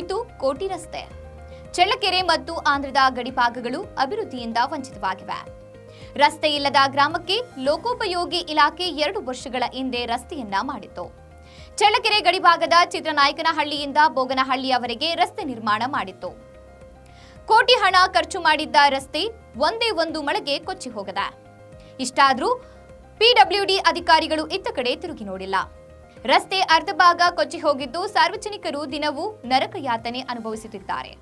ಹೋಯಿತು ಕೋಟಿ ರಸ್ತೆ. ಚಳ್ಳಕೆರೆ ಮತ್ತು ಆಂಧ್ರದ ಗಡಿಭಾಗಗಳು ಅಭಿವೃದ್ಧಿಯಿಂದ ವಂಚಿತವಾಗಿವೆ. ರಸ್ತೆ ಇಲ್ಲದ ಗ್ರಾಮಕ್ಕೆ ಲೋಕೋಪಯೋಗಿ ಇಲಾಖೆ 2 ವರ್ಷಗಳ ಹಿಂದೆ ರಸ್ತೆಯನ್ನ ಮಾಡಿತ್ತು. ಚಳ್ಳಕೆರೆ ಗಡಿಭಾಗದ ಚಿತ್ರನಾಯಕನಹಳ್ಳಿಯಿಂದ ಬೋಗನಹಳ್ಳಿಯವರೆಗೆ ರಸ್ತೆ ನಿರ್ಮಾಣ ಮಾಡಿತ್ತು. ಕೋಟಿ ಹಣ ಖರ್ಚು ಮಾಡಿದ್ದ ರಸ್ತೆ ಒಂದೇ ಒಂದು ಮಳೆಗೆ ಕೊಚ್ಚಿ ಹೋಗಿದೆ. ಇಷ್ಟಾದ್ರೂ ಪಿಡಬ್ಲ್ಯೂಡಿ ಅಧಿಕಾರಿಗಳು ಇತ್ತ ಕಡೆ ತಿರುಗಿ ನೋಡಿಲ್ಲ. ರಸ್ತೆ ಅರ್ಧ ಭಾಗ ಕೊಚ್ಚಿ ಹೋಗಿದ್ದು ಸಾರ್ವಜನಿಕರು ದಿನವೂ ನರಕ ಯಾತನೆ ಅನುಭವಿಸುತ್ತಿದ್ದಾರೆ.